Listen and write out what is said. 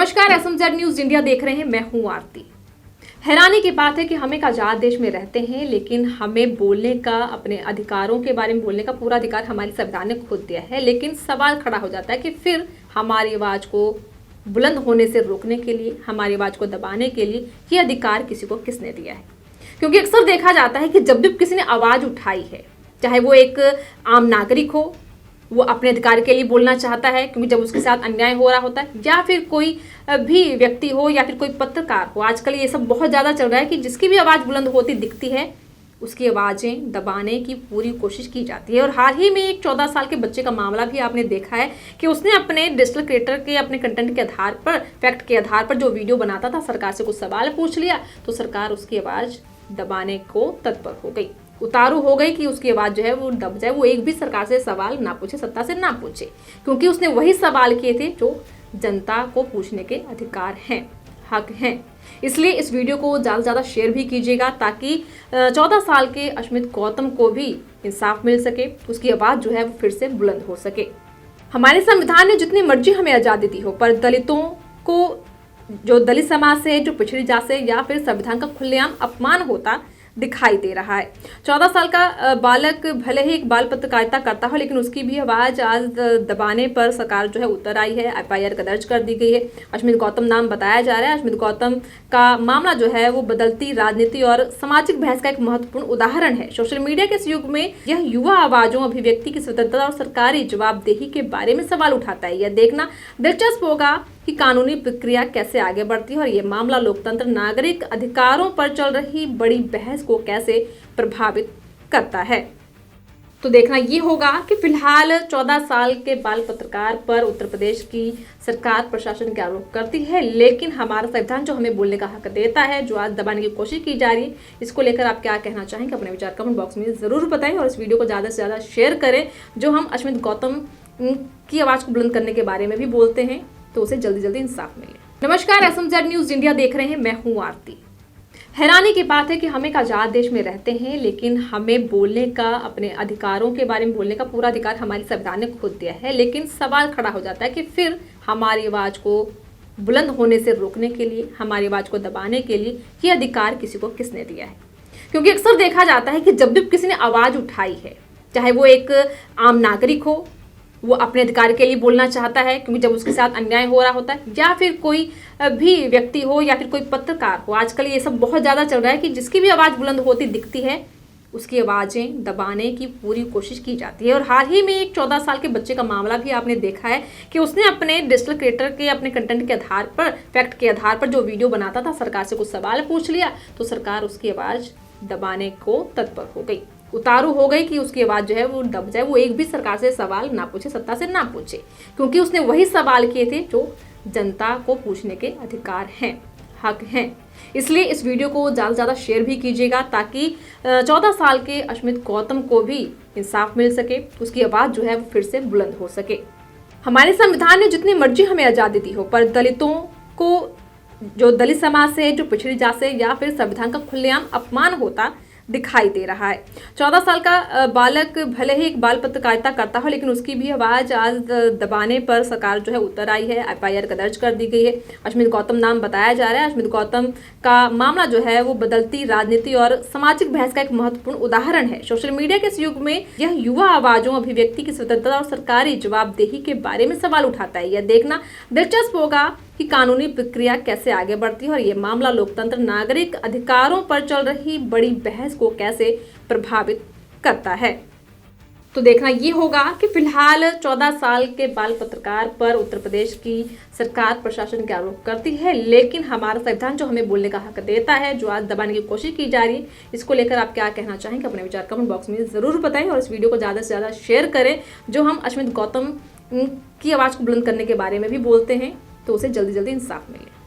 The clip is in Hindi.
नमस्कार, एसएमजेड न्यूज इंडिया देख रहे हैं। मैं हूं आरती। हैरानी की बात है कि हम एक आज़ाद देश में रहते हैं, लेकिन हमें बोलने का, अपने अधिकारों के बारे में बोलने का पूरा अधिकार हमारे संविधान ने खुद दिया है। लेकिन सवाल खड़ा हो जाता है कि फिर हमारी आवाज़ को बुलंद होने से रोकने के लिए, हमारी आवाज़ को दबाने के लिए ये अधिकार किसी को किसने दिया है। क्योंकि अक्सर देखा जाता है कि जब भी किसी ने आवाज़ उठाई है, चाहे वो एक आम नागरिक हो, वो अपने अधिकार के लिए बोलना चाहता है क्योंकि जब उसके साथ अन्याय हो रहा होता है, या फिर कोई भी व्यक्ति हो, या फिर कोई पत्रकार हो। आजकल ये सब बहुत ज़्यादा चल रहा है कि जिसकी भी आवाज़ बुलंद होती दिखती है, उसकी आवाज़ें दबाने की पूरी कोशिश की जाती है। और हाल ही में एक 14 साल के बच्चे का मामला भी आपने देखा है कि उसने अपने डिजिटल क्रिएटर के अपने कंटेंट के आधार पर, फैक्ट के आधार पर जो वीडियो बनाता था, सरकार से कुछ सवाल पूछ लिया तो सरकार उसकी आवाज़ दबाने को तत्पर हो गई, उतारू हो गई कि उसकी आवाज़ जो है वो दब जाए। वो एक भी सरकार से सवाल ना पूछे, सत्ता से ना पूछे, क्योंकि उसने वही सवाल किए थे जो जनता को पूछने के अधिकार हैं, हक हैं। इसलिए इस वीडियो को ज़्यादा से ज़्यादा शेयर भी कीजिएगा ताकि 14 साल के अश्मित गौतम को भी इंसाफ मिल सके, उसकी आवाज़ जो है वो फिर से बुलंद हो सके। हमारे संविधान ने जितनी मर्जी हमें आज़ादी दी हो, पर दलितों को, जो दलित समाज से, जो पिछड़ी जात से, या फिर संविधान का खुलेआम अपमान होता दिखाई दे रहा है। 14 साल का बालक भले ही एक बाल पत्रकारिता करता हो, लेकिन उसकी भी आवाज़ आज दबाने पर सरकार जो है उतर आई है। एफआईआर का दर्ज कर दी गई है। अश्मित गौतम नाम बताया जा रहा है। अश्मित गौतम का मामला जो है वो बदलती राजनीति और सामाजिक बहस का एक महत्वपूर्ण उदाहरण है। सोशल मीडिया के इस युग में यह युवा आवाज़ों, अभिव्यक्ति की स्वतंत्रता और सरकारी जवाबदेही के बारे में सवाल उठाता है। यह देखना दिलचस्प होगा कि कानूनी प्रक्रिया कैसे आगे बढ़ती है और ये मामला लोकतंत्र, नागरिक अधिकारों पर चल रही बड़ी बहस को कैसे प्रभावित करता है। तो देखना ये होगा कि फिलहाल 14 साल के बाल पत्रकार पर उत्तर प्रदेश की सरकार, प्रशासन के आरोप करती है, लेकिन हमारा संविधान जो हमें बोलने का हक देता है, जो आज दबाने की कोशिश की जा रही है, इसको लेकर आप क्या कहना चाहेंगे? अपने विचार कमेंट बॉक्स में ज़रूर बताएं और इस वीडियो को ज़्यादा से ज़्यादा शेयर करें। जो हम अश्मित गौतम की आवाज़ को बुलंद करने के बारे में भी बोलते हैं, तो उसे जल्दी जल्दी इंसाफ मिले। नमस्कार, एसएमजेड न्यूज इंडिया देख रहे हैं। मैं हूं आरती। हैरानी की बात है कि हम एक आज़ाद देश में रहते हैं, लेकिन हमें बोलने का, अपने अधिकारों के बारे में बोलने का पूरा अधिकार हमारे संविधान ने खुद दिया है। लेकिन सवाल खड़ा हो जाता है कि फिर हमारी आवाज़ को बुलंद होने से रोकने के लिए, हमारी आवाज़ को दबाने के लिए ये अधिकार किसी को किसने दिया है। क्योंकि अक्सर देखा जाता है कि जब भी किसी ने आवाज़ उठाई है, चाहे वो एक आम नागरिक हो, वो अपने अधिकार के लिए बोलना चाहता है क्योंकि जब उसके साथ अन्याय हो रहा होता है, या फिर कोई भी व्यक्ति हो, या फिर कोई पत्रकार हो। आजकल ये सब बहुत ज़्यादा चल रहा है कि जिसकी भी आवाज़ बुलंद होती दिखती है, उसकी आवाज़ें दबाने की पूरी कोशिश की जाती है। और हाल ही में एक 14 साल के बच्चे का मामला भी आपने देखा है कि उसने अपने डिजिटल क्रिएटर के अपने कंटेंट के आधार पर, फैक्ट के आधार पर जो वीडियो बनाता था, सरकार से कुछ सवाल पूछ लिया तो सरकार उसकी आवाज़ दबाने को तत्पर हो गई, उतारू हो गई कि उसकी आवाज़ जो है वो दब जाए। वो एक भी सरकार से सवाल ना पूछे, सत्ता से ना पूछे, क्योंकि उसने वही सवाल किए थे जो जनता को पूछने के अधिकार हैं, हक हैं। इसलिए इस वीडियो को ज़्यादा से ज़्यादा शेयर भी कीजिएगा ताकि 14 साल के अश्मित गौतम को भी इंसाफ मिल सके, उसकी आवाज़ जो है वो फिर से बुलंद हो सके। हमारे संविधान ने जितनी मर्जी हमें आज़ादी दी हो, पर दलितों को, जो दलित समाज से, जो पिछड़ी जात से, या फिर संविधान का खुलेआम अपमान होता दिखाई दे रहा है। 14 साल का बालक भले ही एक बाल पत्रकारिता करता हो, लेकिन उसकी भी आवाज़ आज दबाने पर सरकार जो है उतर आई है। एफआईआर का दर्ज कर दी गई है। अश्मित गौतम नाम बताया जा रहा है। अश्मित गौतम का मामला जो है वो बदलती राजनीति और सामाजिक बहस का एक महत्वपूर्ण उदाहरण है। सोशल मीडिया के इस युग में यह युवा आवाज़ों, अभिव्यक्ति की स्वतंत्रता और सरकारी जवाबदेही के बारे में सवाल उठाता है। यह देखना दिलचस्प होगा कि कानूनी प्रक्रिया कैसे आगे बढ़ती है और ये मामला लोकतंत्र, नागरिक अधिकारों पर चल रही बड़ी बहस को कैसे प्रभावित करता है। तो देखना ये होगा कि फिलहाल 14 साल के बाल पत्रकार पर उत्तर प्रदेश की सरकार, प्रशासन के आरोप करती है, लेकिन हमारा संविधान जो हमें बोलने का हक देता है, जो आज दबाने की कोशिश की जा रही है, इसको लेकर आप क्या कहना चाहेंगे? अपने विचार कमेंट बॉक्स में ज़रूर बताएं और इस वीडियो को ज़्यादा से ज़्यादा शेयर करें। जो हम अश्मित गौतम की आवाज़ को बुलंद करने के बारे में भी बोलते हैं, तो उसे जल्दी जल्दी इंसाफ मिले।